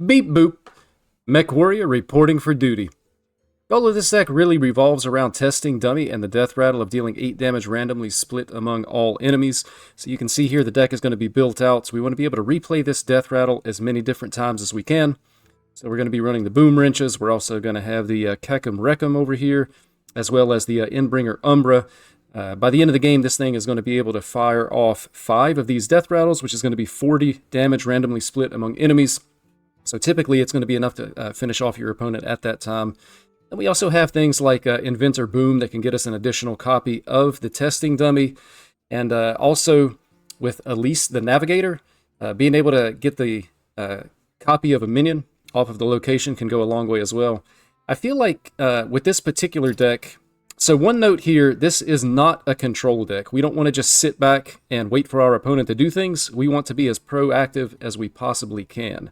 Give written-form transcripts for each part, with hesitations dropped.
Beep boop. Mech Warrior reporting for duty. Goal of this deck really revolves around testing dummy and the death rattle of dealing 8 damage randomly split among all enemies. So you can see here the deck is going to be built out, so we want to be able to replay this death rattle as many different times as we can. So we're going to be running the Boom Wrenches. We're also going to have the Kekum Rekum over here, as well as the Endbringer Umbra. By the end of the game, this thing is going to be able to fire off 5 of these death rattles, which is going to be 40 damage randomly split among enemies. So typically it's going to be enough to finish off your opponent at that time. And we also have things like Inventor Boom that can get us an additional copy of the testing dummy. And also with Elise the Navigator, being able to get the copy of a minion off of the location can go a long way as well. I feel like with this particular deck, so one note here, this is not a control deck. We don't want to just sit back and wait for our opponent to do things. We want to be as proactive as we possibly can.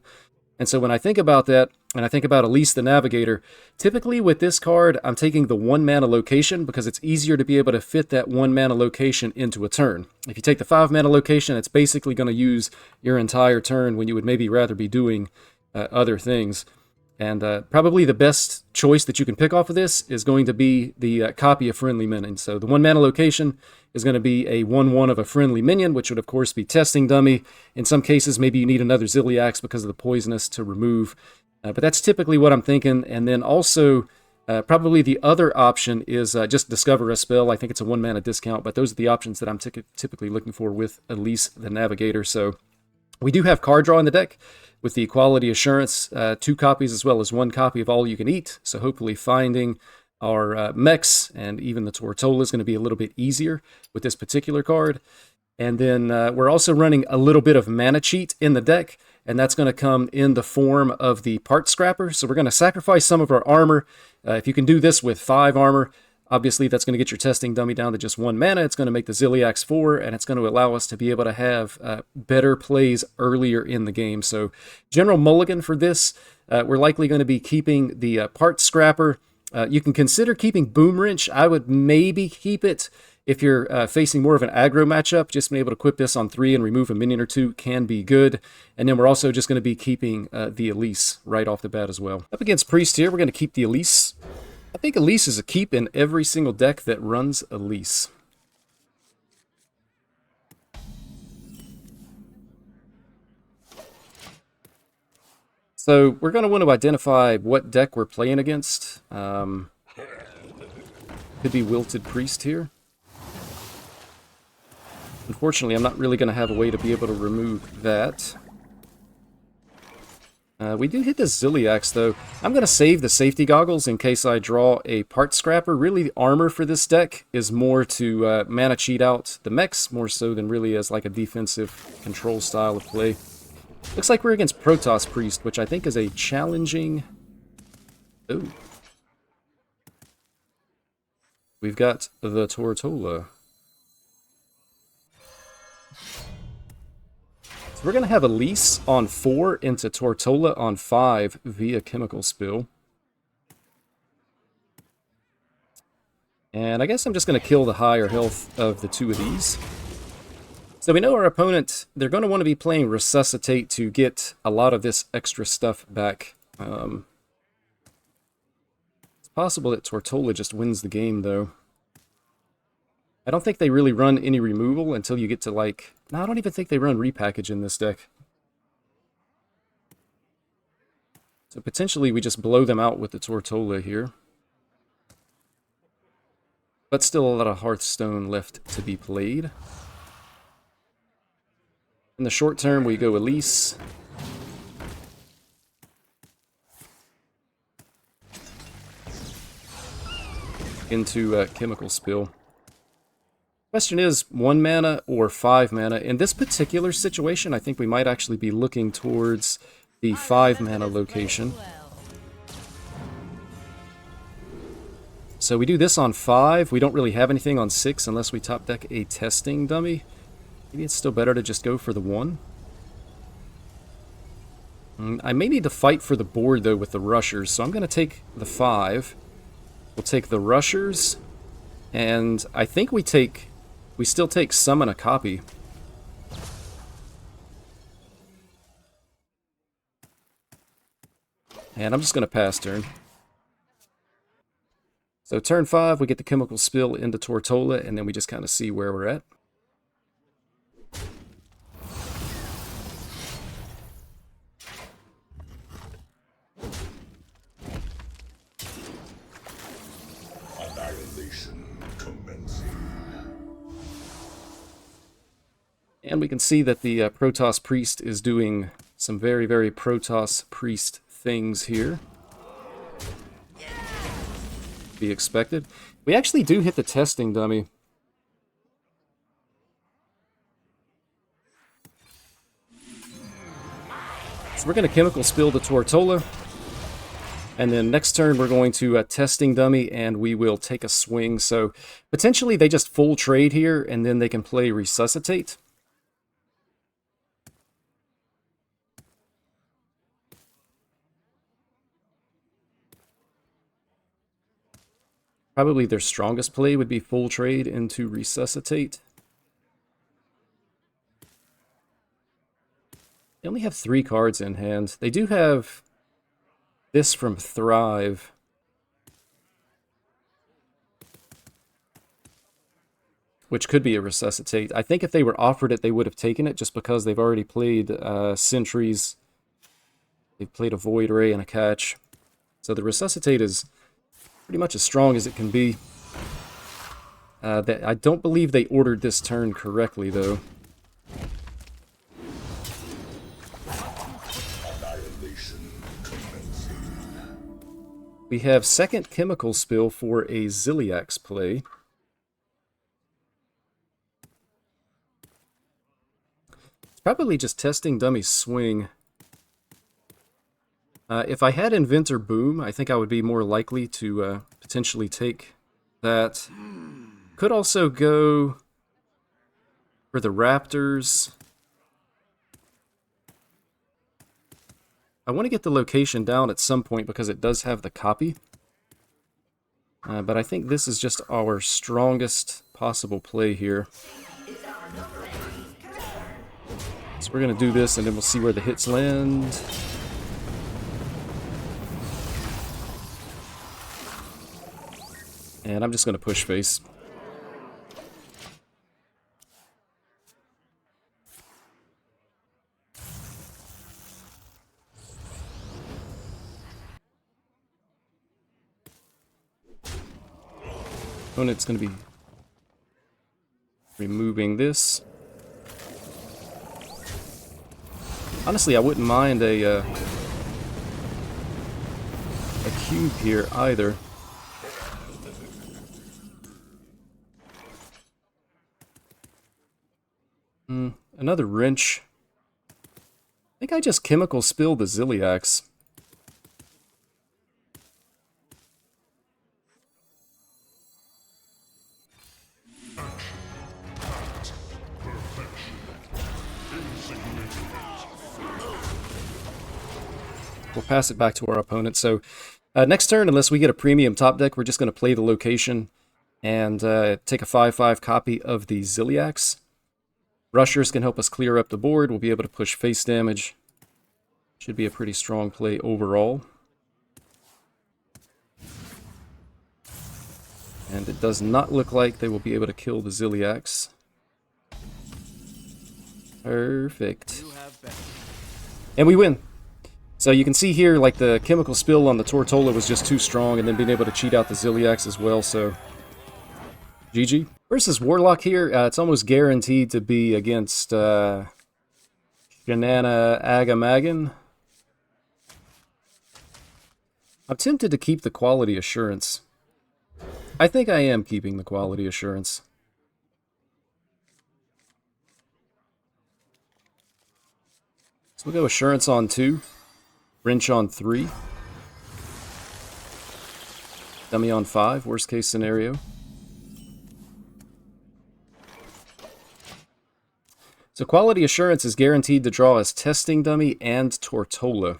And so when I think about that, and I think about Elise the Navigator, typically with this card, I'm taking the 1 mana location because it's easier to be able to fit that 1 mana location into a turn. If you take the 5 mana location, it's basically going to use your entire turn when you would maybe rather be doing other things. And probably the best choice that you can pick off of this is going to be the copy of Friendly Minion. So the 1 mana location is going to be a 1/1 of a friendly minion, which would of course be testing dummy. In some cases, maybe you need another Ziliax because of the poisonous to remove. But that's typically what I'm thinking. And then also, probably the other option is just discover a spell. I think it's a 1 mana discount, but those are the options that I'm typically looking for with Elise the Navigator. So we do have card draw in the deck with the Quality Assurance, 2 copies as well as 1 copy of All You Can Eat. So hopefully finding our mechs and even the Tortola is going to be a little bit easier with this particular card. And then we're also running a little bit of mana cheat in the deck, and that's going to come in the form of the Part Scrapper. So we're going to sacrifice some of our armor. If you can do this with 5 armor, obviously that's going to get your testing dummy down to just 1 mana. It's going to make the Ziliax 4, and it's going to allow us to be able to have better plays earlier in the game. So general mulligan for this, we're likely going to be keeping the Part Scrapper. You can consider keeping Boom Wrench. I would maybe keep it if you're facing more of an aggro matchup. Just being able to equip this on 3 and remove a minion or 2 can be good. And then we're also just going to be keeping the Elise right off the bat as well. Up against Priest here, we're going to keep the Elise. I think Elise is a keep in every single deck that runs Elise. So we're going to want to identify what deck we're playing against. Could be Wilted Priest here. Unfortunately, I'm not really going to have a way to be able to remove that. We do hit the Ziliax, though. I'm going to save the safety goggles in case I draw a Part Scrapper. Really, the armor for this deck is more to mana cheat out the mechs, more so than really as like a defensive control style of play. Looks like we're against Protoss Priest, which I think is a challenging... Ooh. We've got the Tortola. So we're going to have Elise on 4 into Tortola on 5 via Chemical Spill. And I guess I'm just going to kill the higher health of the 2 of these. So we know our opponent, they're going to want to be playing Resuscitate to get a lot of this extra stuff back. It's possible that Tortola just wins the game, though. I don't think they really run any removal until you get to, like... No, I don't even think they run repackage in this deck. So potentially we just blow them out with the Tortola here. But still a lot of Hearthstone left to be played. In the short term, we go Elise. Into Chemical Spill. Question is 1 mana or 5 mana. In this particular situation, I think we might actually be looking towards the 5 mana location. So we do this on 5. We don't really have anything on 6 unless we top deck a testing dummy. Maybe it's still better to just go for the 1. I may need to fight for the board, though, with the rushers, so I'm going to take the 5. We'll take the rushers, and I think we still take summon a copy. And I'm just going to pass turn. So turn 5, we get the chemical spill into Tortola, and then we just kind of see where we're at. Annihilation commencing. And we can see that the Protoss Priest is doing some very, very Protoss Priest things here. Be expected. We actually do hit the testing dummy. So we're going to chemical spill the Tortola. And then next turn we're going to testing dummy and we will take a swing. So potentially they just full trade here and then they can play resuscitate. Probably their strongest play would be full trade into resuscitate. They only have 3 cards in hand. They do have this from Thrive. Which could be a resuscitate. I think if they were offered it, they would have taken it just because they've already played sentries. They've played a void ray and a catch. So the resuscitate is pretty much as strong as it can be. I don't believe they ordered this turn correctly, though. We have second chemical spill for a Ziliax play. It's probably just testing dummy swing. If I had Inventor Boom, I think I would be more likely to potentially take that. Could also go for the Raptors. I want to get the location down at some point because it does have the copy. But I think this is just our strongest possible play here. So we're going to do this and then we'll see where the hits land. And I'm just going to push face. Opponent's going to be removing this. Honestly, I wouldn't mind a cube here either. Another wrench. I think I just chemical spilled the Ziliax. We'll pass it back to our opponent. So next turn, unless we get a premium top deck, we're just going to play the location and take a 5/5 copy of the Ziliax. Rushers can help us clear up the board. We'll be able to push face damage. Should be a pretty strong play overall. And it does not look like they will be able to kill the Ziliax. Perfect. And we win. So you can see here, like, the chemical spill on the Tortola was just too strong, and then being able to cheat out the Ziliax as well, so GG. Versus Warlock here, it's almost guaranteed to be against BoriBgABA. I'm tempted to keep the quality assurance. I think I am keeping the quality assurance. So we'll go assurance on 2. Wrench on 3. Dummy on 5, worst case scenario. So quality assurance is guaranteed to draw as testing dummy and Tortola.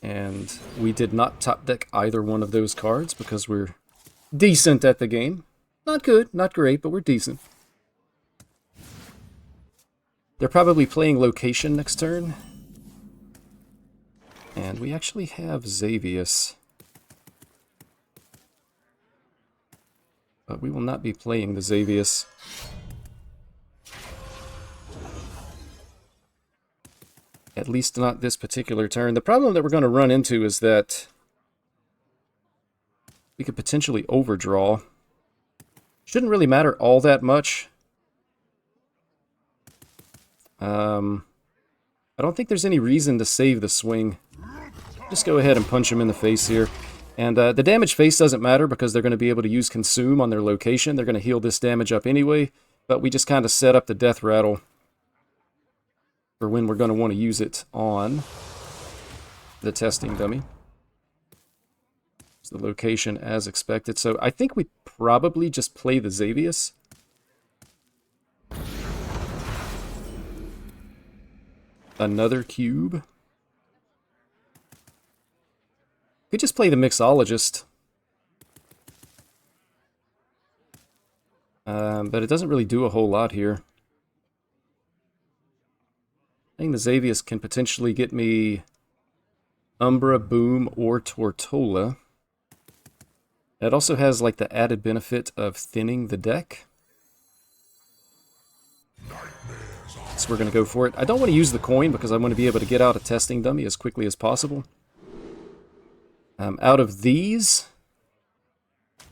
And we did not top deck either one of those cards because we're decent at the game. Not good, not great, but we're decent. They're probably playing location next turn. And we actually have Xavius. But we will not be playing the Xavius. At least not this particular turn. The problem that we're going to run into is that we could potentially overdraw. Shouldn't really matter all that much. I don't think there's any reason to save the swing. Just go ahead and punch him in the face here. And the damage face doesn't matter because they're going to be able to use Consume on their location. They're going to heal this damage up anyway. But we just kind of set up the Death Rattle for when we're going to want to use it on the testing dummy. It's the location as expected. So I think we probably just play the Xavius. Another cube. Could just play the Mixologist. But it doesn't really do a whole lot here. I think the Xavius can potentially get me Umbra, Boom, or Tortola. It also has like the added benefit of thinning the deck. So we're going to go for it. I don't want to use the coin because I want to be able to get out a testing dummy as quickly as possible. Out of these, I'm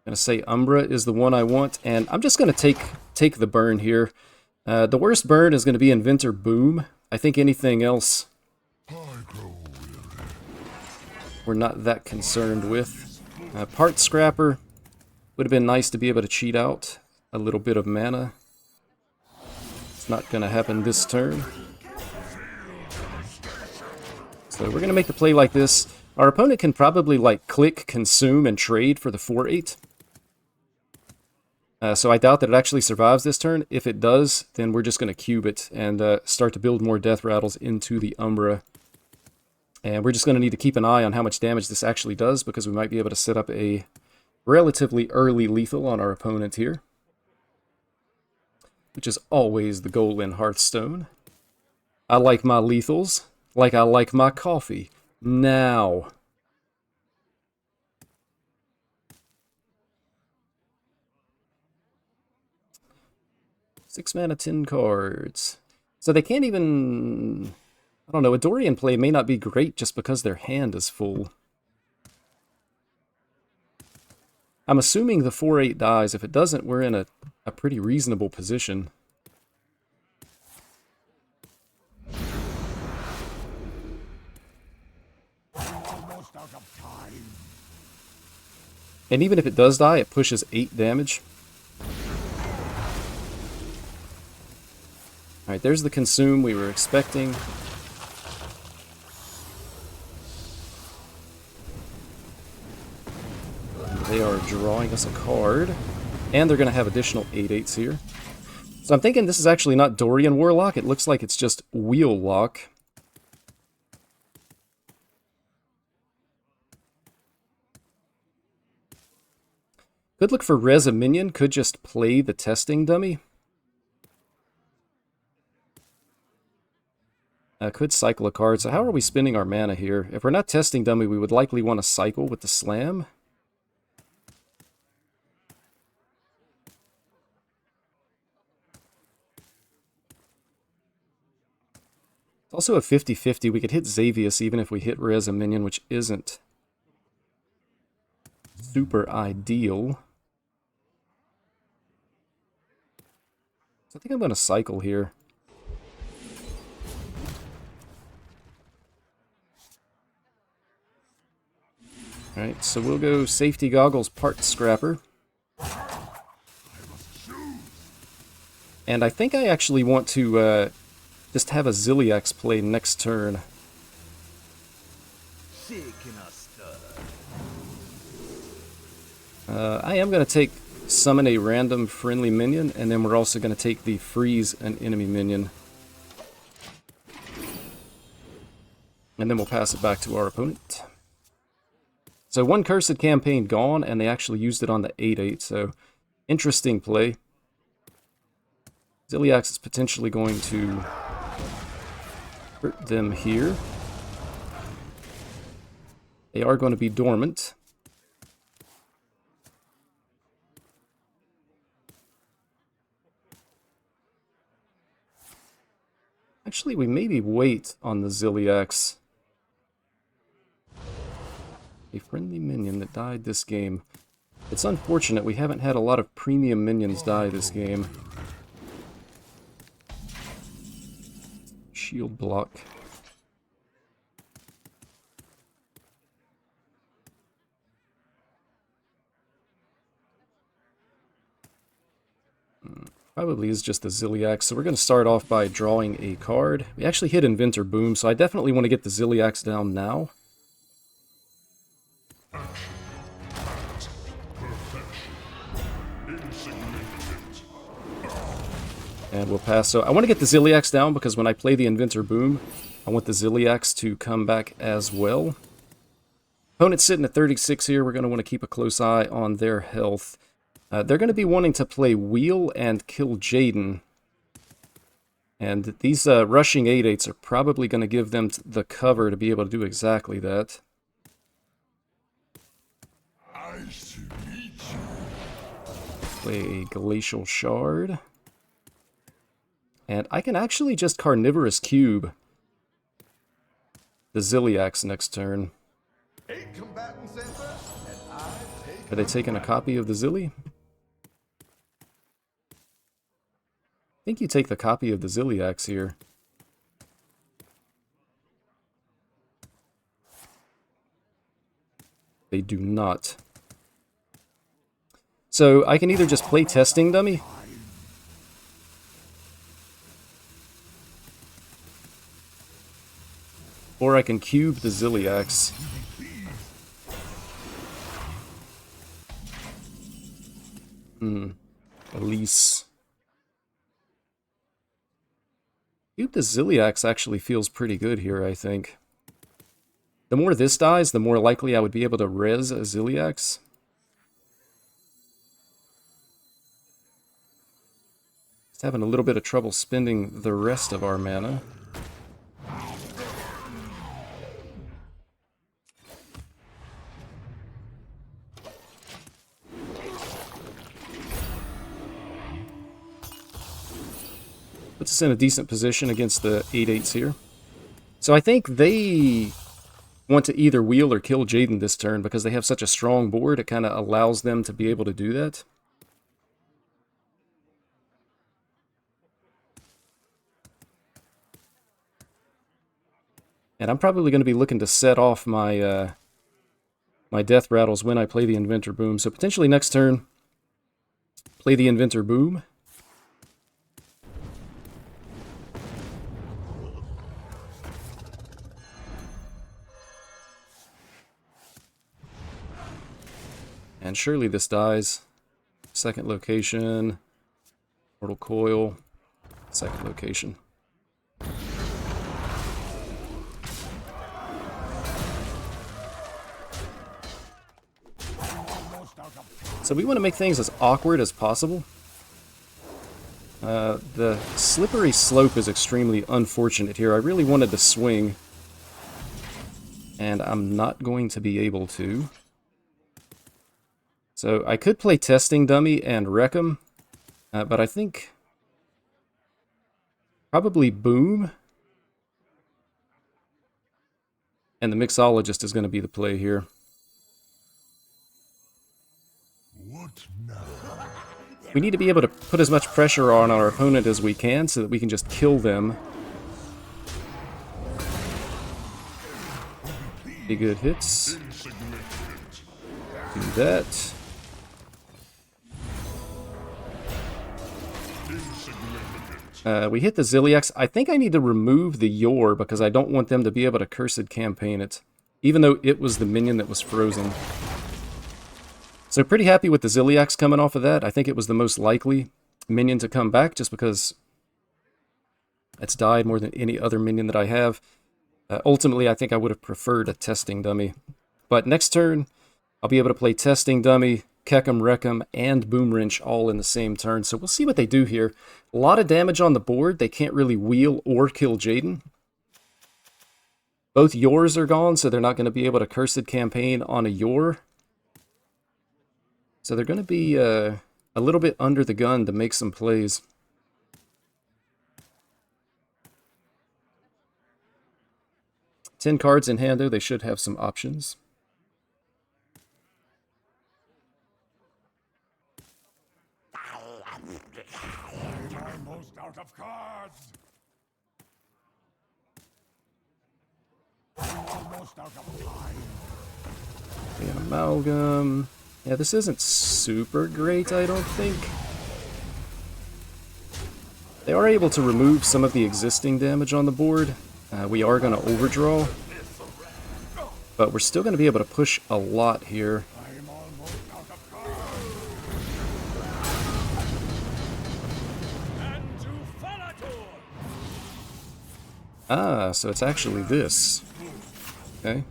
going to say Umbra is the one I want, and I'm just going to take the burn here. The worst burn is going to be Inventor Boom. I think anything else we're not that concerned with. Part Scrapper would have been nice to be able to cheat out a little bit of mana. It's not going to happen this turn. So we're going to make the play like this. Our opponent can probably like click, consume, and trade for the 4/8. So I doubt that it actually survives this turn. If it does, then we're just going to cube it and start to build more Death Rattles into the Umbra. And we're just going to need to keep an eye on how much damage this actually does, because we might be able to set up a relatively early lethal on our opponent here, which is always the goal in Hearthstone. I like my lethals like I like my coffee. Now. Six mana, 10 cards. So they can't even... I don't know, a Dorian play may not be great just because their hand is full. I'm assuming the 4/8 dies. If it doesn't, we're in a pretty reasonable position. And even if it does die, it pushes 8 damage. Alright, there's the consume we were expecting. They are drawing us a card. And they're going to have additional 8/8s here. So I'm thinking this is actually not Dorian Warlock. It looks like it's just Wheel Lock. Could look for Res a Minion. Could just play the testing dummy. Could cycle a card. So how are we spending our mana here? If we're not testing dummy, we would likely want to cycle with the slam. It's also a 50-50. We could hit Xavius even if we hit Res a Minion, which isn't super ideal. So I think I'm going to cycle here. Alright, so we'll go Safety Goggles, Part Scrapper. And I think I actually want to just have a Ziliax play next turn. I am going to take Summon a random friendly minion, and then we're also going to take the Freeze an enemy minion. And then we'll pass it back to our opponent. So one Cursed Campaign gone, and they actually used it on the 8/8, so interesting play. Ziliax is potentially going to hurt them here. They are going to be dormant. Actually, we maybe wait on the Ziliax. A friendly minion that died this game. It's unfortunate we haven't had a lot of premium minions die this game. Shield block. Probably is just the Ziliax, so we're going to start off by drawing a card. We actually hit Inventor Boom, so I definitely want to get the Ziliax down now. And we'll pass. So I want to get the Ziliax down because when I play the Inventor Boom, I want the Ziliax to come back as well. Opponent's sitting at 36 here. We're going to want to keep a close eye on their health. They're going to be wanting to play Wheel and kill Jaden. And these rushing 8/8s are probably going to give them the cover to be able to do exactly that. Play a Glacial Shard. And I can actually just Carnivorous Cube the Ziliax next turn. Are they taking a copy of the Zilly? I think you take the copy of the Ziliax here. They do not. So I can either just play Testing Dummy, or I can cube the Ziliax. Elise. Cube the Ziliax actually feels pretty good here, I think. The more this dies, the more likely I would be able to res a Ziliax. Just having a little bit of trouble spending the rest of our mana. Puts us in a decent position against the 8/8s here. So I think they want to either wheel or kill Jaden this turn because they have such a strong board. It kind of allows them to be able to do that. And I'm probably going to be looking to set off my my Death Rattles when I play the Inventor Boom. So potentially next turn, play the Inventor Boom. And surely this dies. Second location. Mortal Coil. Second location. So we want to make things as awkward as possible. The slippery slope is extremely unfortunate here. I really wanted to swing, and I'm not going to be able to. So I could play Testing Dummy and wreck him, but I think probably Boom and the Mixologist is going to be the play here. What now? We need to be able to put as much pressure on our opponent as we can so that we can just kill them. Be good hits. Do that. We hit the Ziliax. I think I need to remove the Yor because I don't want them to be able to Cursed Campaign it, even though it was the minion that was frozen. So pretty happy with the Ziliax coming off of that. I think it was the most likely minion to come back just because it's died more than any other minion that I have. Ultimately, I think I would have preferred a Testing Dummy. But next turn, I'll be able to play Testing Dummy, Kek'em, Wreck'em, and Boom Wrench all in the same turn. So we'll see what they do here. A lot of damage on the board. They can't really wheel or kill Jaden. Both Yours are gone, so they're not going to be able to Cursed Campaign on a Yor. So they're going to be a little bit under the gun to make some plays. Ten cards in hand, though. They should have some options. Almost out of cards. Almost out of time. An Amalgam. Yeah, this isn't super great, I don't think. They are able to remove some of the existing damage on the board. We are going to overdraw. But we're still going to be able to push a lot here. I'm almost out of cards. And to Falator. Ah, so it's actually this. Okay.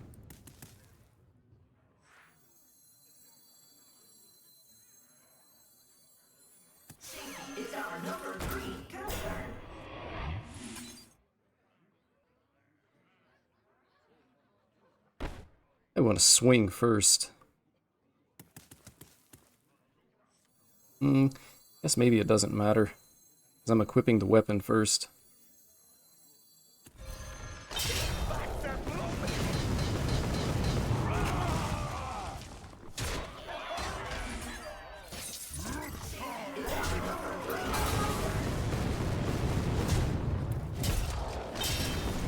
I want to swing first. Guess maybe it doesn't matter, because I'm equipping the weapon first.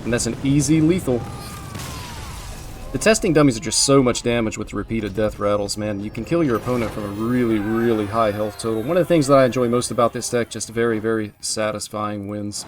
And that's an easy lethal. The testing dummies are just so much damage with the repeated death rattles, man. You can kill your opponent from a really, really high health total. One of the things that I enjoy most about this deck, just very, very satisfying wins.